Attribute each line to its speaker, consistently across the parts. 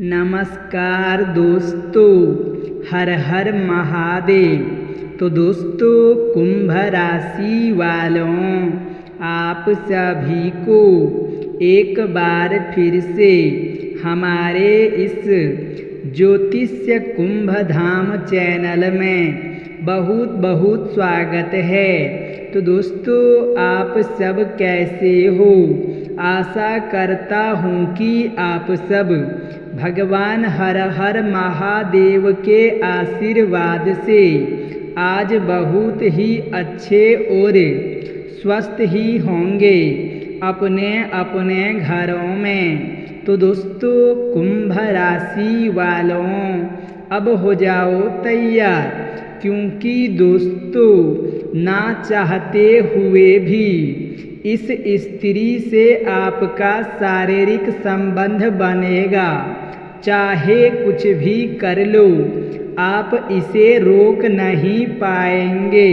Speaker 1: नमस्कार दोस्तों, हर हर महादेव। तो दोस्तों, कुंभ राशि वालों, आप सभी को एक बार फिर से हमारे इस ज्योतिष्य कुंभ धाम चैनल में बहुत बहुत स्वागत है। तो दोस्तों, आप सब कैसे हो? आशा करता हूँ कि आप सब भगवान हर हर महादेव के आशीर्वाद से आज बहुत ही अच्छे और स्वस्थ ही होंगे अपने अपने घरों में। तो दोस्तों, कुंभ राशि वालों, अब हो जाओ तैयार, क्योंकि दोस्तों, ना चाहते हुए भी इस स्त्री से आपका शारीरिक संबंध बनेगा। चाहे कुछ भी कर लो, आप इसे रोक नहीं पाएंगे।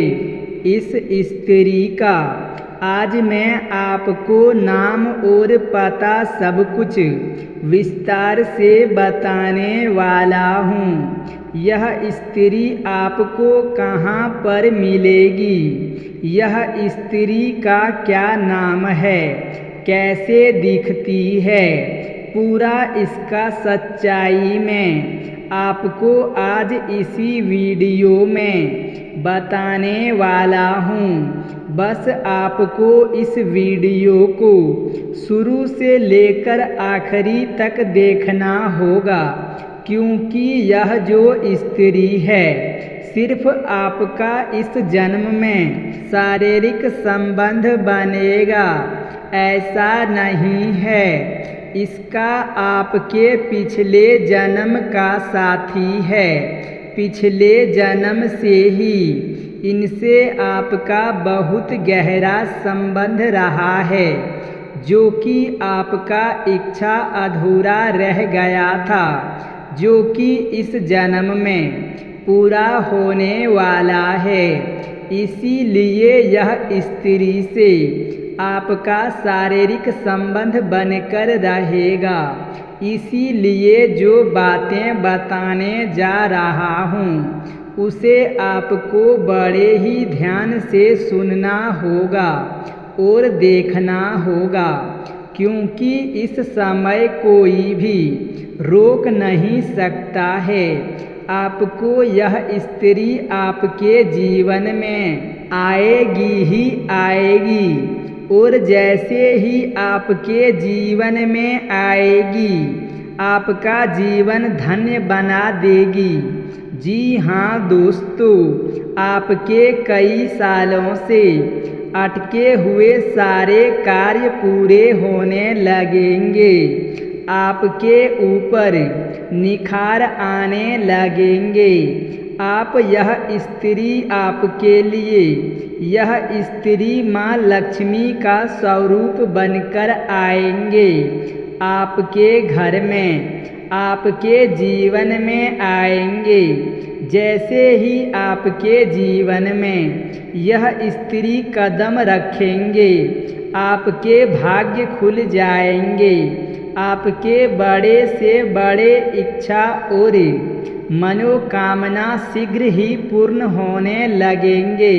Speaker 1: इस स्त्री का आज मैं आपको नाम और पता सब कुछ विस्तार से बताने वाला हूँ। यह स्त्री आपको कहाँ पर मिलेगी, यह स्त्री का क्या नाम है, कैसे दिखती है, पूरा इसका सच्चाई में आपको आज इसी वीडियो में बताने वाला हूँ। बस आपको इस वीडियो को शुरू से लेकर आखिरी तक देखना होगा, क्योंकि यह जो स्त्री है सिर्फ आपका इस जन्म में शारीरिक संबंध बनेगा, ऐसा नहीं है। इसका आपके पिछले जन्म का साथी है। पिछले जन्म से ही इनसे आपका बहुत गहरा संबंध रहा है, जो कि आपका इच्छा अधूरा रह गया था, जो कि इस जन्म में पूरा होने वाला है। इसीलिए यह स्त्री से आपका शारीरिक संबंध बनकर रहेगा। इसीलिए जो बातें बताने जा रहा हूँ उसे आपको बड़े ही ध्यान से सुनना होगा और देखना होगा, क्योंकि इस समय कोई भी रोक नहीं सकता है। आपको यह स्त्री आपके जीवन में आएगी ही आएगी, और जैसे ही आपके जीवन में आएगी आपका जीवन धन्य बना देगी। जी हाँ दोस्तों, आपके कई सालों से अटके हुए सारे कार्य पूरे होने लगेंगे। आपके ऊपर निखार आने लगेंगे। आप यह स्त्री आपके लिए यह स्त्री माँ लक्ष्मी का स्वरूप बनकर आएंगे। आपके घर में, आपके जीवन में आएंगे। जैसे ही आपके जीवन में यह स्त्री कदम रखेंगे, आपके भाग्य खुल जाएंगे। आपके बड़े से बड़े इच्छा और मनोकामना शीघ्र ही पूर्ण होने लगेंगे।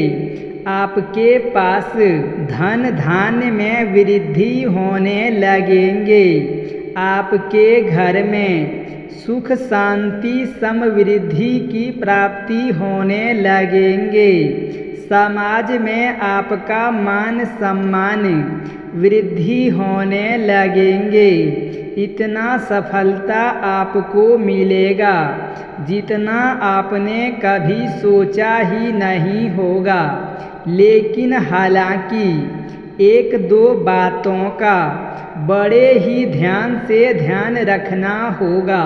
Speaker 1: आपके पास धन धान्य में वृद्धि होने लगेंगे। आपके घर में सुख शांति समृद्धि की प्राप्ति होने लगेंगे। समाज में आपका मान सम्मान वृद्धि होने लगेंगे। इतना सफलता आपको मिलेगा जितना आपने कभी सोचा ही नहीं होगा। लेकिन हालांकि एक दो बातों का बड़े ही ध्यान से ध्यान रखना होगा,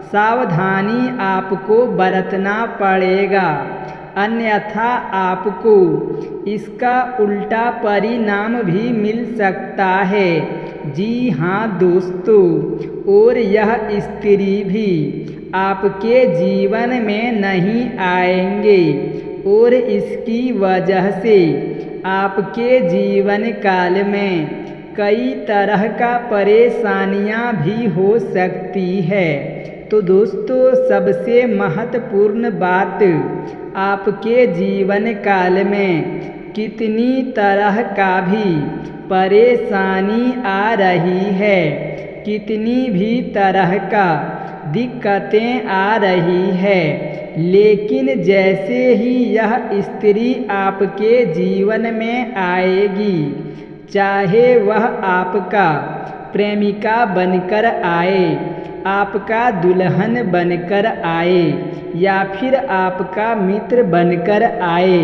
Speaker 1: सावधानी आपको बरतना पड़ेगा, अन्यथा आपको इसका उल्टा परिणाम भी मिल सकता है। जी हाँ दोस्तों, और यह स्त्री भी आपके जीवन में नहीं आएंगे, और इसकी वजह से आपके जीवन काल में कई तरह का परेशानियां भी हो सकती है। तो दोस्तों सबसे महत्वपूर्ण बात, आपके जीवन काल में कितनी तरह का भी परेशानी आ रही है, कितनी भी तरह का दिक्कतें आ रही है, लेकिन जैसे ही यह स्त्री आपके जीवन में आएगी, चाहे वह आपका प्रेमिका बनकर आए, आपका दुल्हन बनकर आए या फिर आपका मित्र बनकर आए,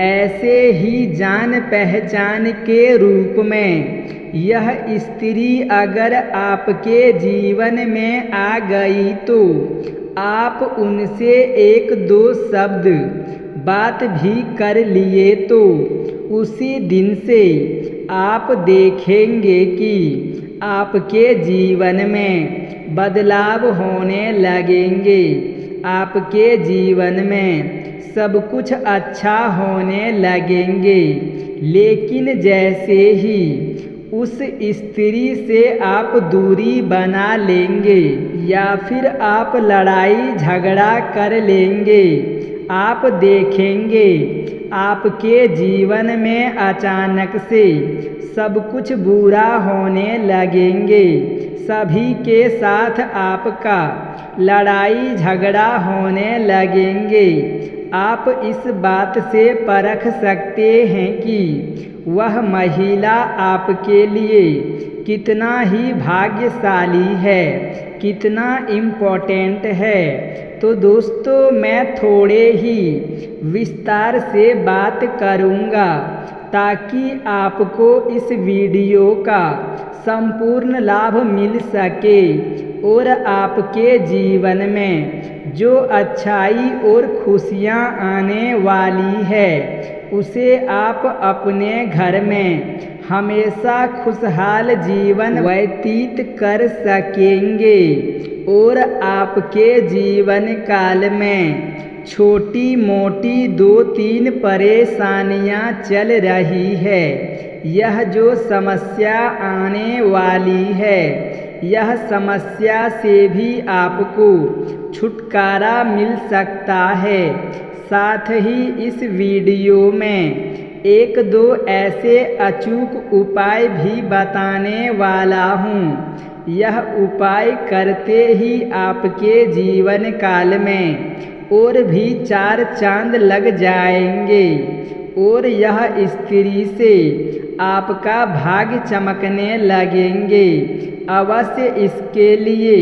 Speaker 1: ऐसे ही जान पहचान के रूप में यह स्त्री अगर आपके जीवन में आ गई तो आप उनसे एक दो शब्द बात भी कर लिए तो उसी दिन से आप देखेंगे कि आपके जीवन में बदलाव होने लगेंगे, आपके जीवन में सब कुछ अच्छा होने लगेंगे। लेकिन जैसे ही उस स्त्री से आप दूरी बना लेंगे या फिर आप लड़ाई झगड़ा कर लेंगे, आप देखेंगे आपके जीवन में अचानक से सब कुछ बुरा होने लगेंगे, सभी के साथ आपका लड़ाई झगड़ा होने लगेंगे। आप इस बात से परख सकते हैं कि वह महिला आपके लिए कितना ही भाग्यशाली है, कितना इम्पोर्टेंट है। तो दोस्तों मैं थोड़े ही विस्तार से बात करूँगा ताकि आपको इस वीडियो का संपूर्ण लाभ मिल सके और आपके जीवन में जो अच्छाई और खुशियाँ आने वाली है उसे आप अपने घर में हमेशा खुशहाल जीवन व्यतीत कर सकेंगे और आपके जीवन काल में छोटी मोटी 2-3 परेशानियां चल रही है, यह जो समस्या आने वाली है, यह समस्या से भी आपको छुटकारा मिल सकता है। साथ ही इस वीडियो में 1-2 ऐसे अचूक उपाय भी बताने वाला हूँ। यह उपाय करते ही आपके जीवन काल में और भी 4 चांद लग जाएंगे और यह स्त्री से आपका भाग्य चमकने लगेंगे। अवश्य इसके लिए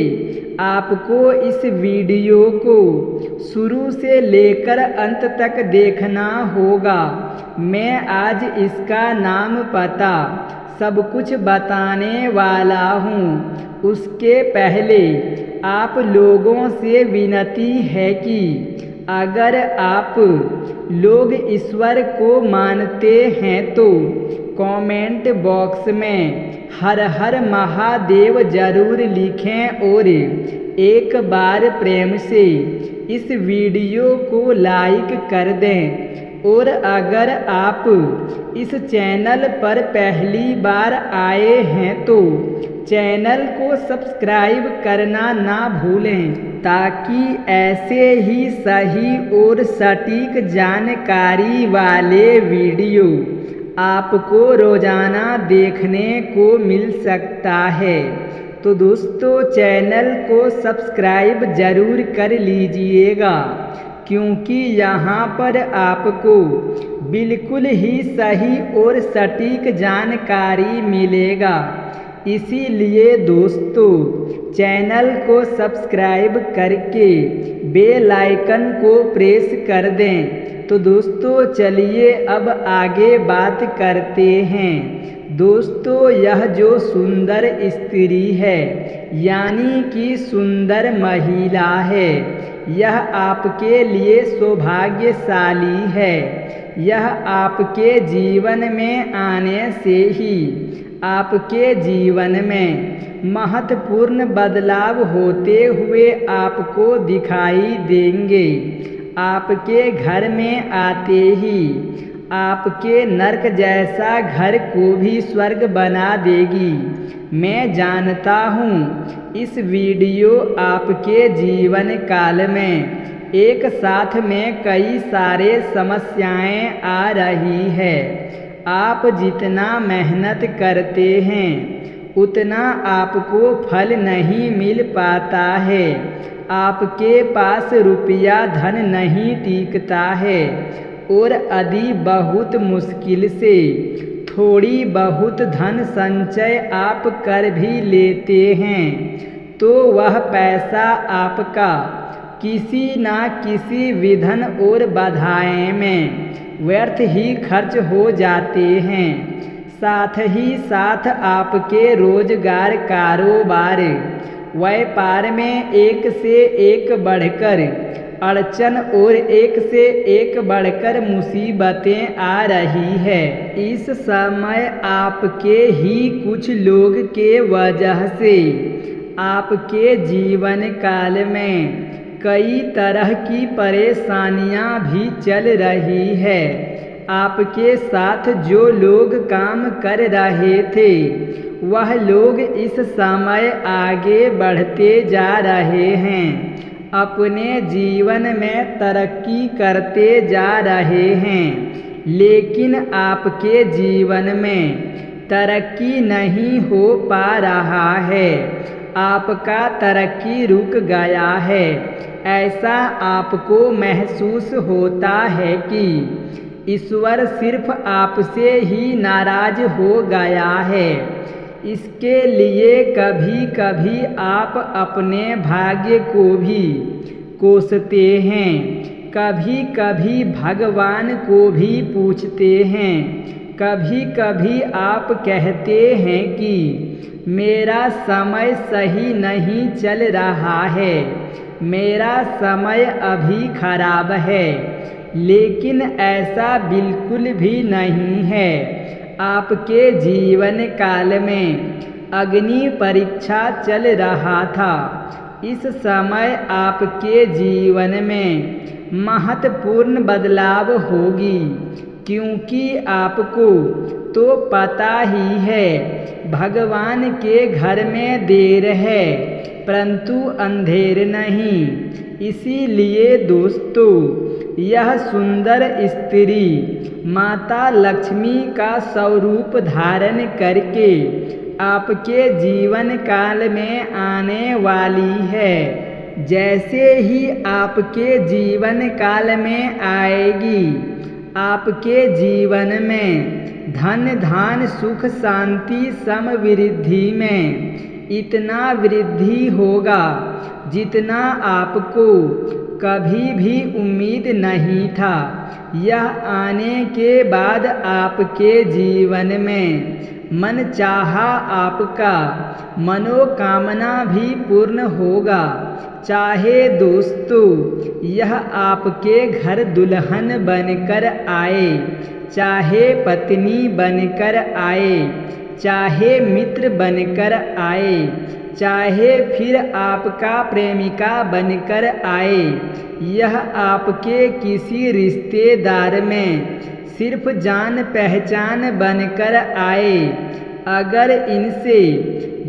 Speaker 1: आपको इस वीडियो को शुरू से लेकर अंत तक देखना होगा। मैं आज इसका नाम पता सब कुछ बताने वाला हूँ। उसके पहले आप लोगों से विनती है कि अगर आप लोग ईश्वर को मानते हैं तो कमेंट बॉक्स में हर हर महादेव जरूर लिखें और एक बार प्रेम से इस वीडियो को लाइक कर दें। और अगर आप इस चैनल पर पहली बार आए हैं तो चैनल को सब्सक्राइब करना ना भूलें ताकि ऐसे ही सही और सटीक जानकारी वाले वीडियो आपको रोजाना देखने को मिल सकता है। तो दोस्तों चैनल को सब्सक्राइब जरूर कर लीजिएगा क्योंकि यहाँ पर आपको बिल्कुल ही सही और सटीक जानकारी मिलेगा। इसीलिए दोस्तों चैनल को सब्सक्राइब करके बेल आइकन को प्रेस कर दें। तो दोस्तों चलिए अब आगे बात करते हैं। दोस्तों यह जो सुंदर स्त्री है यानी कि सुंदर महिला है, यह आपके लिए सौभाग्यशाली है। यह आपके जीवन में आने से ही आपके जीवन में महत्वपूर्ण बदलाव होते हुए आपको दिखाई देंगे। आपके घर में आते ही आपके नर्क जैसा घर को भी स्वर्ग बना देगी। मैं जानता हूँ इस वीडियो आपके जीवन काल में एक साथ में कई सारे समस्याएं आ रही है। आप जितना मेहनत करते हैं उतना आपको फल नहीं मिल पाता है। आपके पास रुपया धन नहीं टिकता है और यदि बहुत मुश्किल से थोड़ी बहुत धन संचय आप कर भी लेते हैं तो वह पैसा आपका किसी न किसी विघ्न और बाधाएं में व्यर्थ ही खर्च हो जाते हैं। साथ ही साथ आपके रोजगार, कारोबार, व्यापार में एक से एक बढ़कर अड़चन और एक से एक बढ़कर मुसीबतें आ रही है। इस समय आपके ही कुछ लोग के वजह से आपके जीवन काल में कई तरह की परेशानियां भी चल रही है। आपके साथ जो लोग काम कर रहे थे वह लोग इस समय आगे बढ़ते जा रहे हैं, अपने जीवन में तरक्की करते जा रहे हैं, लेकिन आपके जीवन में तरक्की नहीं हो पा रहा है। आपका तरक्की रुक गया है। ऐसा आपको महसूस होता है कि ईश्वर सिर्फ आपसे ही नाराज हो गया है। इसके लिए कभी कभी आप अपने भाग्य को भी कोसते हैं, कभी कभी भगवान को भी पूछते हैं। कभी कभी आप कहते हैं कि मेरा समय सही नहीं चल रहा है, मेरा समय अभी खराब है, लेकिन ऐसा बिल्कुल भी नहीं है। आपके जीवन काल में अग्नि परीक्षा चल रहा था। इस समय आपके जीवन में महत्वपूर्ण बदलाव होगी, क्योंकि आपको तो पता ही है भगवान के घर में देर है परंतु अंधेर नहीं। इसीलिए दोस्तों, यह सुंदर स्त्री माता लक्ष्मी का स्वरूप धारण करके आपके जीवन काल में आने वाली है। जैसे ही आपके जीवन काल में आएगी, आपके जीवन में धन धान सुख शांति समृद्धि में इतना वृद्धि होगा जितना आपको कभी भी उम्मीद नहीं था। यह आने के बाद आपके जीवन में मन चाहा आपका मनोकामना भी पूर्ण होगा। चाहे दोस्तों यह आपके घर दुल्हन बनकर आए, चाहे पत्नी बनकर आए, चाहे मित्र बनकर आए, चाहे फिर आपका प्रेमिका बनकर आए, यह आपके किसी रिश्तेदार में सिर्फ जान पहचान बनकर आए, अगर इनसे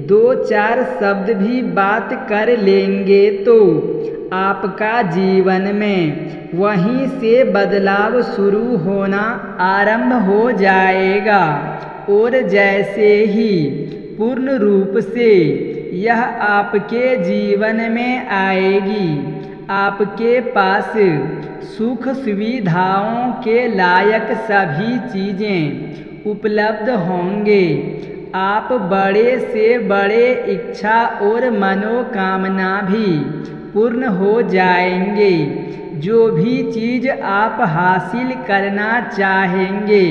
Speaker 1: दो चार शब्द भी बात कर लेंगे तो आपका जीवन में वहीं से बदलाव शुरू होना आरंभ हो जाएगा। और जैसे ही पूर्ण रूप से यह आपके जीवन में आएगी, आपके पास सुख सुविधाओं के लायक सभी चीज़ें उपलब्ध होंगे। आप बड़े से बड़े इच्छा और मनोकामना भी पूर्ण हो जाएंगे। जो भी चीज़ आप हासिल करना चाहेंगे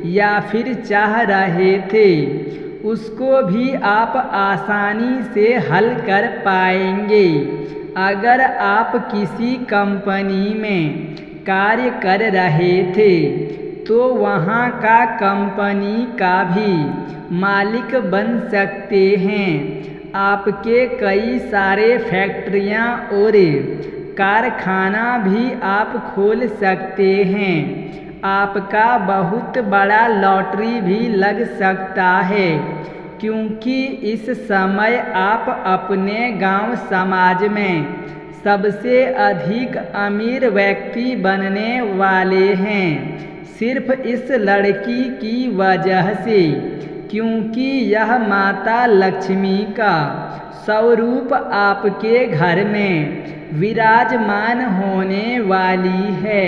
Speaker 1: या फिर चाह रहे थे, उसको भी आप आसानी से हल कर पाएंगे। अगर आप किसी कंपनी में कार्य कर रहे थे तो वहाँ का कंपनी का भी मालिक बन सकते हैं। आपके कई सारे फैक्ट्रियाँ और कारखाना भी आप खोल सकते हैं। आपका बहुत बड़ा लॉटरी भी लग सकता है, क्योंकि इस समय आप अपने गांव समाज में सबसे अधिक अमीर व्यक्ति बनने वाले हैं, सिर्फ इस लड़की की वजह से, क्योंकि यह माता लक्ष्मी का स्वरूप आपके घर में विराजमान होने वाली है।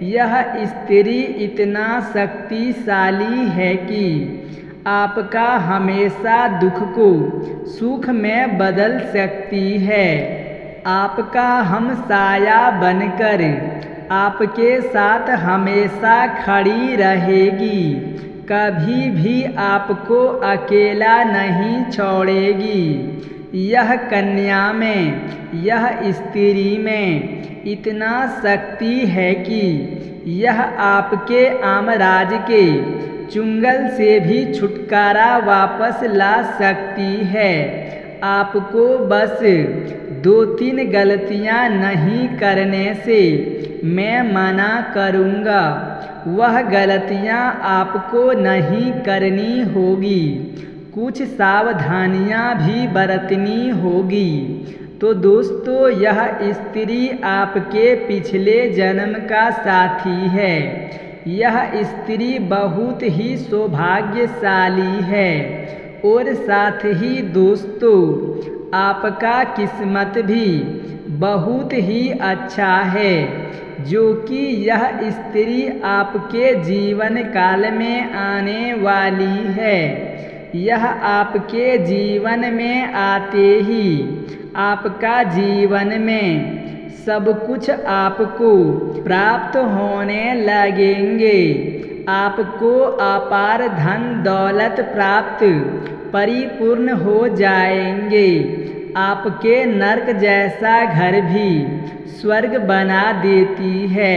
Speaker 1: यह स्त्री इतना शक्तिशाली है कि आपका हमेशा दुख को सुख में बदल सकती है। आपका हमसाया बनकर आपके साथ हमेशा खड़ी रहेगी, कभी भी आपको अकेला नहीं छोड़ेगी। यह कन्या में, यह स्त्री में इतना शक्ति है कि यह आपके आमराज के चुंगल से भी छुटकारा वापस ला सकती है। आपको बस 2-3 गलतियां नहीं करने से मैं मना करूँगा। वह गलतियां आपको नहीं करनी होगी, कुछ सावधानियां भी बरतनी होगी। तो दोस्तों, यह स्त्री आपके पिछले जन्म का साथी है। यह स्त्री बहुत ही सौभाग्यशाली है और साथ ही दोस्तों, आपका किस्मत भी बहुत ही अच्छा है, जो कि यह स्त्री आपके जीवन काल में आने वाली है। यह आपके जीवन में आते ही आपका जीवन में सब कुछ आपको प्राप्त होने लगेंगे। आपको अपार धन दौलत प्राप्त परिपूर्ण हो जाएंगे। आपके नर्क जैसा घर भी स्वर्ग बना देती है,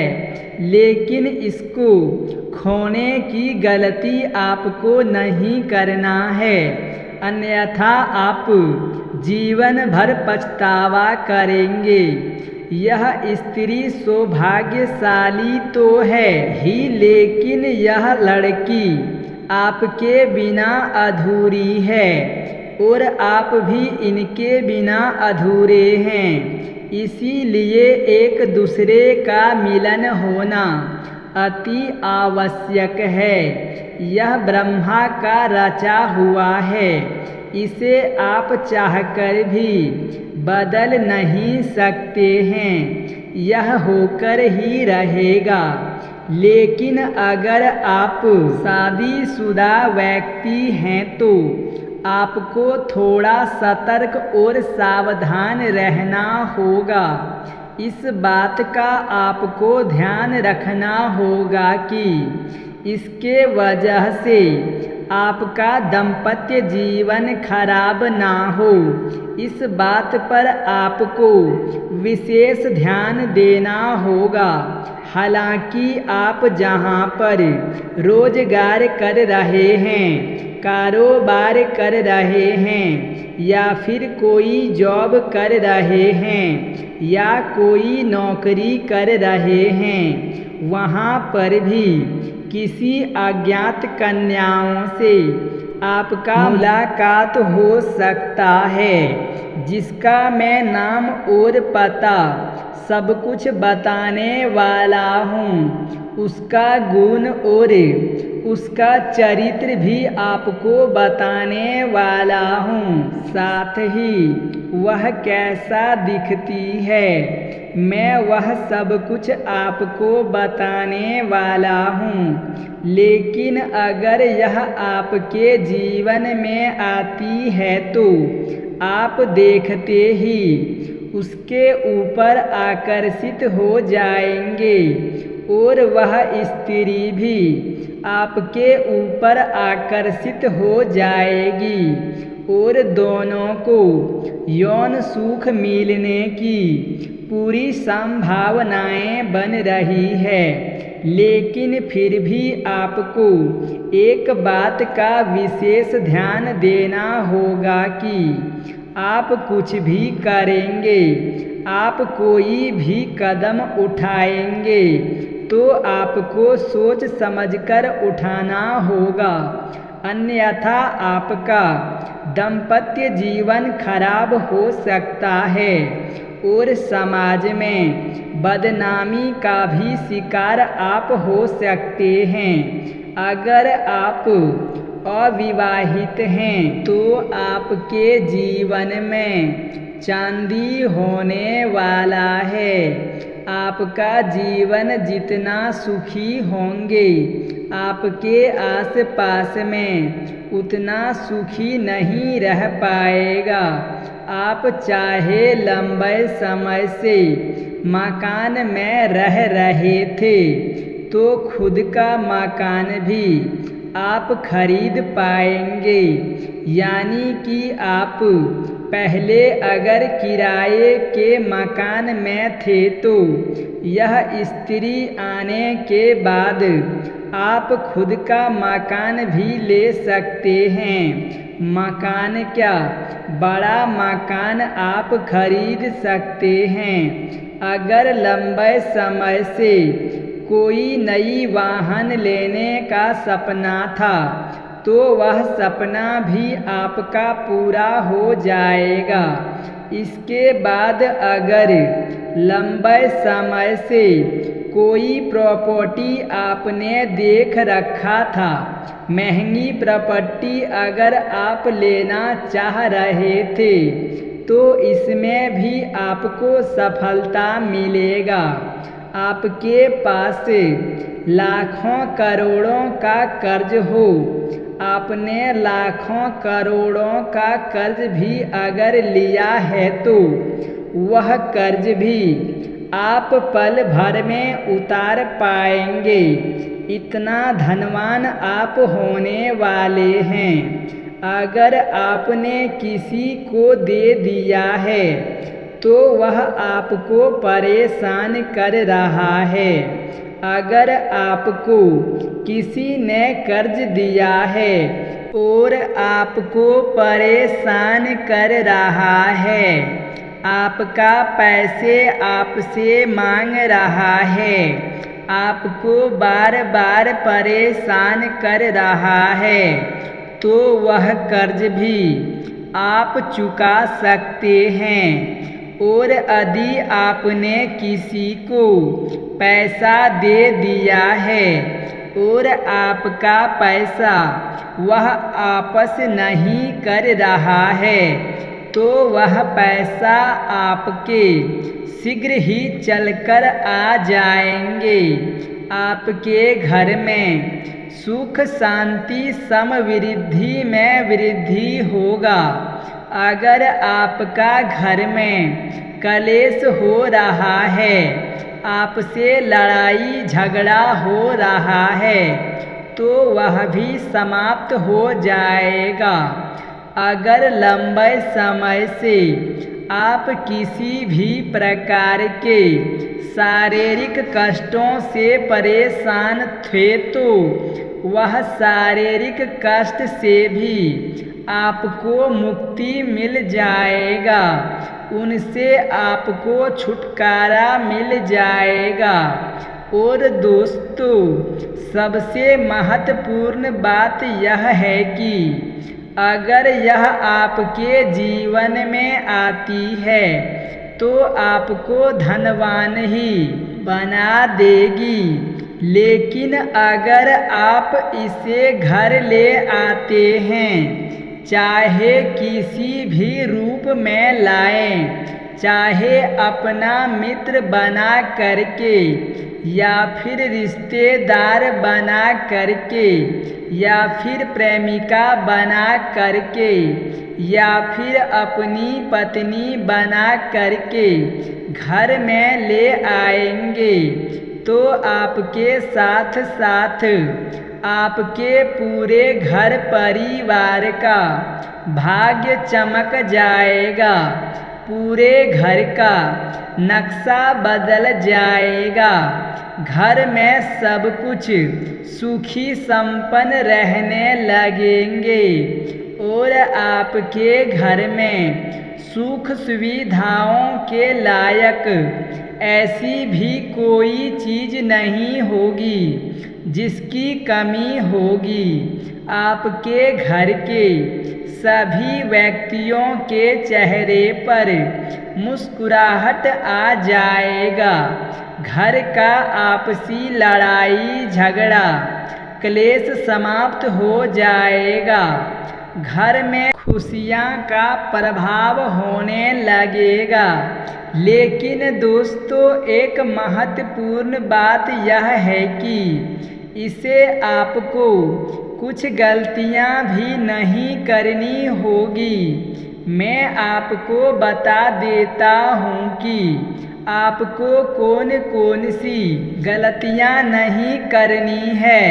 Speaker 1: लेकिन इसको खोने की गलती आपको नहीं करना है, अन्यथा आप जीवन भर पछतावा करेंगे। यह स्त्री सौभाग्यशाली तो है ही, लेकिन यह लड़की आपके बिना अधूरी है और आप भी इनके बिना अधूरे हैं। इसीलिए एक दूसरे का मिलन होना अति आवश्यक है। यह ब्रह्मा का रचा हुआ है, इसे आप चाहकर भी बदल नहीं सकते हैं। यह होकर ही रहेगा। लेकिन अगर आप शादीशुदा व्यक्ति हैं तो आपको थोड़ा सतर्क और सावधान रहना होगा। इस बात का आपको ध्यान रखना होगा कि इसके वजह से आपका दाम्पत्य जीवन खराब ना हो। इस बात पर आपको विशेष ध्यान देना होगा। हालांकि आप जहां पर रोजगार कर रहे हैं, कारोबार कर रहे हैं, या फिर कोई जॉब कर रहे हैं, या कोई नौकरी कर रहे हैं, वहां पर भी किसी अज्ञात कन्याओं से आपका मुलाकात हो सकता है, जिसका मैं नाम और पता सब कुछ बताने वाला हूँ। उसका गुण और उसका चरित्र भी आपको बताने वाला हूँ। साथ ही वह कैसा दिखती है, मैं वह सब कुछ आपको बताने वाला हूँ। लेकिन अगर यह आपके जीवन में आती है तो आप देखते ही उसके ऊपर आकर्षित हो जाएंगे और वह स्त्री भी आपके ऊपर आकर्षित हो जाएगी और दोनों को यौन सुख मिलने की पूरी संभावनाएं बन रही है। लेकिन फिर भी आपको एक बात का विशेष ध्यान देना होगा कि आप कुछ भी करेंगे, आप कोई भी कदम उठाएंगे तो आपको सोच समझकर उठाना होगा, अन्यथा आपका दाम्पत्य जीवन खराब हो सकता है और समाज में बदनामी का भी शिकार आप हो सकते हैं। अगर आप अविवाहित हैं तो आपके जीवन में चांदी होने वाला है। आपका जीवन जितना सुखी होंगे, आपके आसपास में उतना सुखी नहीं रह पाएगा। आप चाहे लंबे समय से मकान में रह रहे थे तो खुद का मकान भी आप खरीद पाएंगे। यानी कि आप पहले अगर किराए के मकान में थे तो यह स्त्री आने के बाद आप खुद का मकान भी ले सकते हैं। मकान क्या, बड़ा मकान आप खरीद सकते हैं। अगर लंबे समय से कोई नई वाहन लेने का सपना था तो वह सपना भी आपका पूरा हो जाएगा। इसके बाद अगर लंबे समय से कोई प्रॉपर्टी आपने देख रखा था, महंगी प्रॉपर्टी अगर आप लेना चाह रहे थे तो इसमें भी आपको सफलता मिलेगा। आपके पास लाखों करोड़ों का कर्ज हो, आपने लाखों करोड़ों का कर्ज भी अगर लिया है तो वह कर्ज भी आप पल भर में उतार पाएंगे। इतना धनवान आप होने वाले हैं। अगर आपने किसी को दे दिया है तो वह आपको परेशान कर रहा है। अगर आपको किसी ने कर्ज दिया है और आपको परेशान कर रहा है, आपका पैसे आपसे मांग रहा है, आपको बार बार परेशान कर रहा है, तो वह कर्ज भी आप चुका सकते हैं। और यदि आपने किसी को पैसा दे दिया है और आपका पैसा वह वापस नहीं कर रहा है तो वह पैसा आपके शीघ्र ही चलकर आ जाएंगे। आपके घर में सुख शांति समृद्धि में वृद्धि होगा। अगर आपका घर में कलेश हो रहा है, आपसे लड़ाई झगड़ा हो रहा है, तो वह भी समाप्त हो जाएगा। अगर लंबे समय से आप किसी भी प्रकार के शारीरिक कष्टों से परेशान थे तो वह शारीरिक कष्ट से भी आपको मुक्ति मिल जाएगा, उनसे आपको छुटकारा मिल जाएगा। और दोस्तों, सबसे महत्वपूर्ण बात यह है कि अगर यह आपके जीवन में आती है तो आपको धनवान ही बना देगी। लेकिन अगर आप इसे घर ले आते हैं, चाहे किसी भी रूप में लाएं, चाहे अपना मित्र बना करके या फिर रिश्तेदार बना करके या फिर प्रेमिका बना करके या फिर अपनी पत्नी बना करके घर में ले आएंगे तो आपके साथ साथ आपके पूरे घर परिवार का भाग्य चमक जाएगा, पूरे घर का नक्शा बदल जाएगा। घर में सब कुछ सुखी संपन्न रहने लगेंगे और आपके घर में सुख सुविधाओं के लायक ऐसी भी कोई चीज़ नहीं होगी जिसकी कमी होगी। आपके घर के सभी व्यक्तियों के चेहरे पर मुस्कुराहट आ जाएगा। घर का आपसी लड़ाई झगड़ा क्लेश समाप्त हो जाएगा। घर में खुशियाँ का प्रभाव होने लगेगा। लेकिन दोस्तों, एक महत्वपूर्ण बात यह है कि इसे आपको कुछ गलतियाँ भी नहीं करनी होगी। मैं आपको बता देता हूँ कि आपको कौन कौन सी गलतियाँ नहीं करनी है,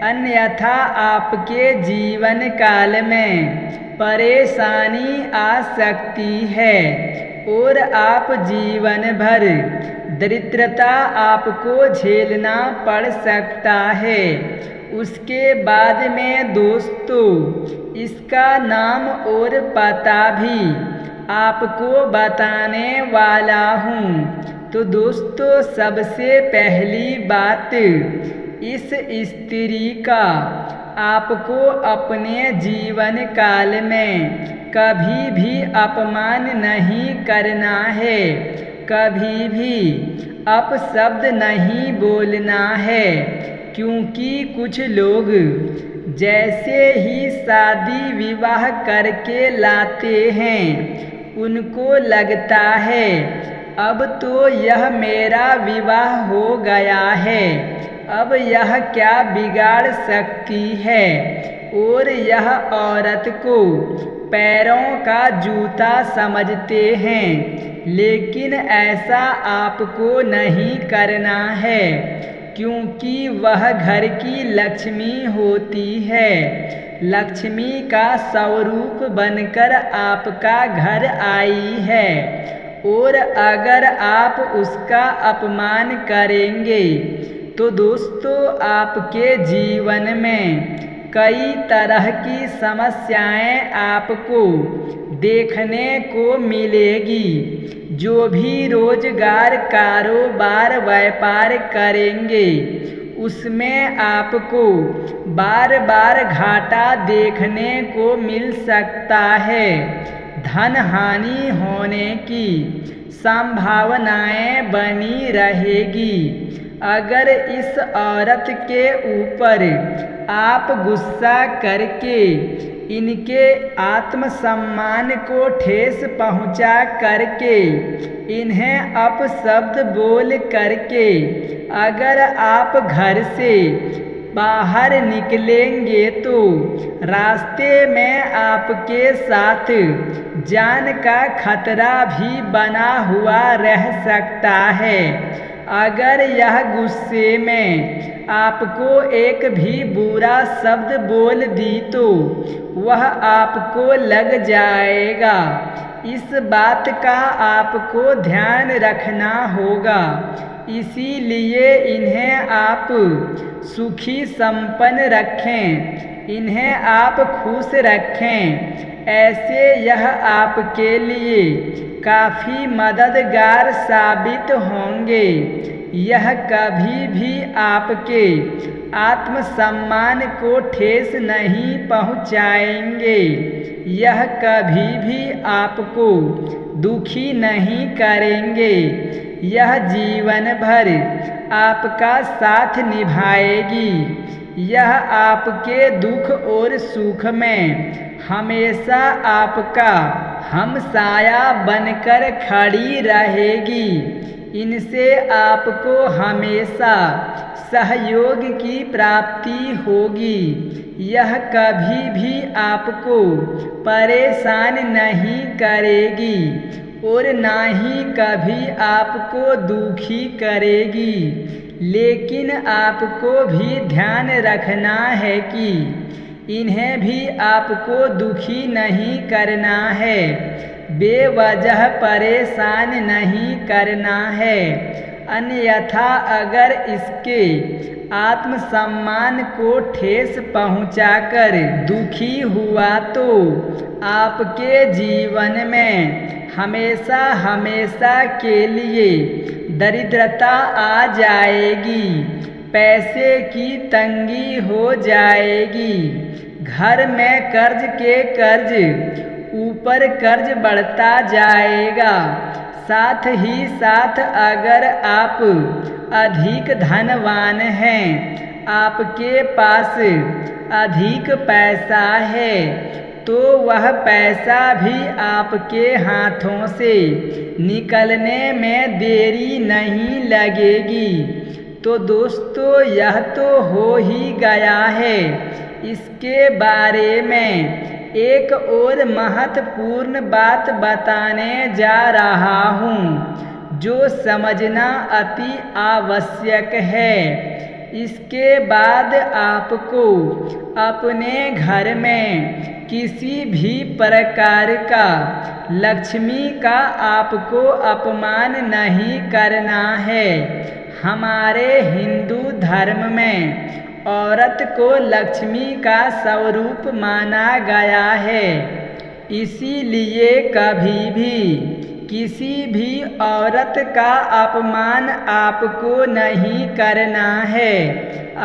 Speaker 1: अन्यथा आपके जीवन काल में परेशानी आ सकती है और आप जीवन भर दरिद्रता आपको झेलना पड़ सकता है। उसके बाद में दोस्तों, इसका नाम और पता भी आपको बताने वाला हूँ। तो दोस्तों, सबसे पहली बात, इस स्त्री का आपको अपने जीवन काल में कभी भी अपमान नहीं करना है, कभी भी अपशब्द नहीं बोलना है। क्योंकि कुछ लोग जैसे ही शादी विवाह करके लाते हैं, उनको लगता है अब तो यह मेरा विवाह हो गया है, अब यह क्या बिगाड़ सकती है, और यह औरत को पैरों का जूता समझते हैं। लेकिन ऐसा आपको नहीं करना है, क्योंकि वह घर की लक्ष्मी होती है। लक्ष्मी का स्वरूप बनकर आपका घर आई है, और अगर आप उसका अपमान करेंगे तो दोस्तों, आपके जीवन में कई तरह की समस्याएं आपको देखने को मिलेगी। जो भी रोजगार, कारोबार, व्यापार करेंगे, उसमें आपको बार बार घाटा देखने को मिल सकता है। धन हानि होने की संभावनाएं बनी रहेगी। अगर इस औरत के ऊपर आप गुस्सा करके इनके आत्मसम्मान को ठेस पहुंचा करके, इन्हें अपशब्द बोल करके अगर आप घर से बाहर निकलेंगे तो रास्ते में आपके साथ जान का खतरा भी बना हुआ रह सकता है। अगर यह गुस्से में आपको एक भी बुरा शब्द बोल दी तो वह आपको लग जाएगा। इस बात का आपको ध्यान रखना होगा। इसीलिए इन्हें आप सुखी संपन्न रखें, इन्हें आप खुश रखें। ऐसे यह आपके लिए काफ़ी मददगार साबित होंगे। यह कभी भी आपके आत्मसम्मान को ठेस नहीं पहुंचाएंगे। यह कभी भी आपको दुखी नहीं करेंगे। यह जीवन भर आपका साथ निभाएगी। यह आपके दुख और सुख में हमेशा आपका हमसाया बनकर खड़ी रहेगी। इनसे आपको हमेशा सहयोग की प्राप्ति होगी। यह कभी भी आपको परेशान नहीं करेगी और ना ही कभी आपको दुखी करेगी। लेकिन आपको भी ध्यान रखना है कि इन्हें भी आपको दुखी नहीं करना है। बेवजह परेशान नहीं करना है, अन्यथा अगर इसके आत्मसम्मान को ठेस पहुंचाकर दुखी हुआ तो आपके जीवन में हमेशा हमेशा के लिए दरिद्रता आ जाएगी, पैसे की तंगी हो जाएगी, घर में कर्ज के कर्ज ऊपर कर्ज बढ़ता जाएगा। साथ ही साथ अगर आप अधिक धनवान हैं, आपके पास अधिक पैसा है, तो वह पैसा भी आपके हाथों से निकलने में देरी नहीं लगेगी। तो दोस्तों, यह तो हो ही गया है। इसके बारे में एक और महत्वपूर्ण बात बताने जा रहा हूँ, जो समझना अति आवश्यक है। इसके बाद आपको अपने घर में किसी भी प्रकार का लक्ष्मी का आपको अपमान नहीं करना है। हमारे हिंदू धर्म में औरत को लक्ष्मी का स्वरूप माना गया है, इसीलिए कभी भी किसी भी औरत का अपमान आपको नहीं करना है।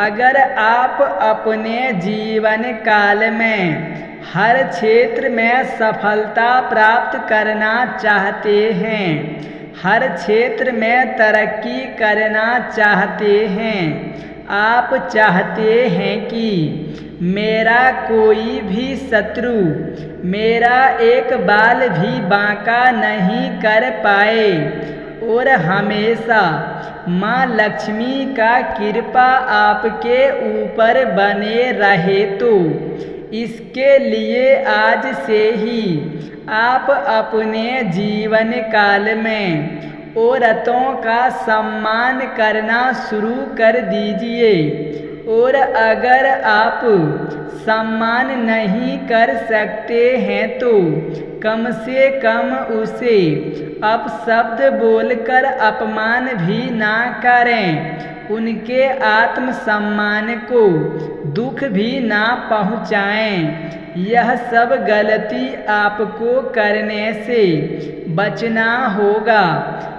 Speaker 1: अगर आप अपने जीवन काल में हर क्षेत्र में सफलता प्राप्त करना चाहते हैं, हर क्षेत्र में तरक्की करना चाहते हैं, आप चाहते हैं कि मेरा कोई भी शत्रु मेरा एक बाल भी बांका नहीं कर पाए और हमेशा माँ लक्ष्मी का कृपा आपके ऊपर बने रहे, तो इसके लिए आज से ही आप अपने जीवन काल में औरतों का सम्मान करना शुरू कर दीजिए। और अगर आप सम्मान नहीं कर सकते हैं तो कम से कम उसे अपशब्द बोलकर अपमान भी ना करें, उनके आत्मसम्मान को दुख भी ना पहुँचाएं। यह सब गलती आपको करने से बचना होगा,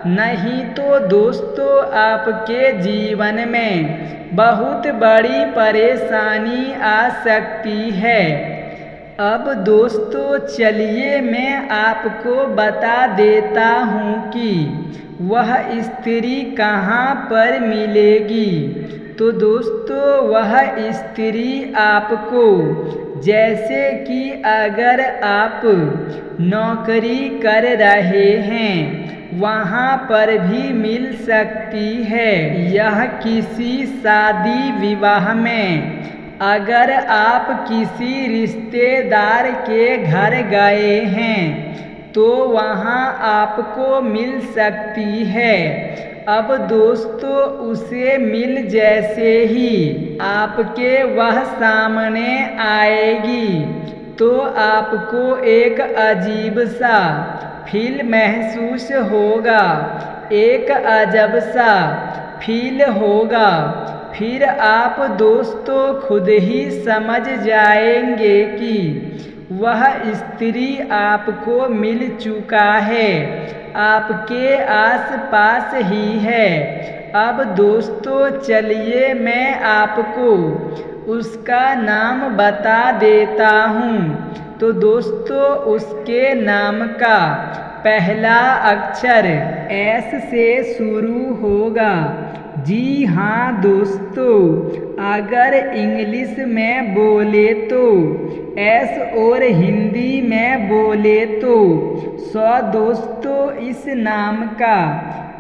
Speaker 1: नहीं तो दोस्तों आपके जीवन में बहुत बड़ी परेशानी आ सकती है। अब दोस्तों चलिए मैं आपको बता देता हूँ कि वह स्त्री कहाँ पर मिलेगी। तो दोस्तों वह स्त्री आपको, जैसे कि अगर आप नौकरी कर रहे हैं वहाँ पर भी मिल सकती है। यह किसी शादी विवाह में अगर आप किसी रिश्तेदार के घर गए हैं तो वहाँ आपको मिल सकती है। अब दोस्तों उसे मिल जैसे ही आपके वह सामने आएगी तो आपको एक अजीब सा फील महसूस होगा, एक अजब सा फील होगा। फिर आप दोस्तों खुद ही समझ जाएंगे कि वह स्त्री आपको मिल चुका है, आपके आसपास ही है। अब दोस्तों चलिए मैं आपको उसका नाम बता देता हूँ। तो दोस्तों उसके नाम का पहला अक्षर एस से शुरू होगा। जी हाँ दोस्तों, अगर इंग्लिश में बोले तो एस और हिंदी में बोले तो दोस्तों इस नाम का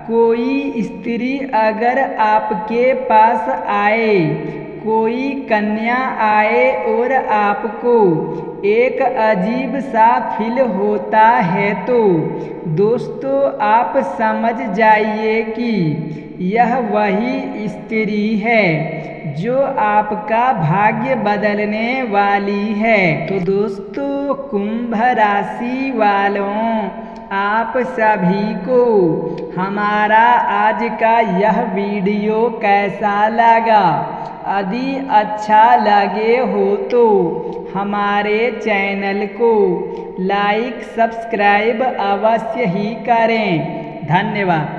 Speaker 1: कोई स्त्री अगर आपके पास आए, कोई कन्या आए और आपको एक अजीब सा फील होता है तो दोस्तों आप समझ जाइए कि यह वही स्त्री है जो आपका भाग्य बदलने वाली है। तो दोस्तों, कुंभ राशि वालों, आप सभी को हमारा आज का यह वीडियो कैसा लगा? यदि अच्छा लगे हो तो हमारे चैनल को लाइक सब्सक्राइब अवश्य ही करें। धन्यवाद।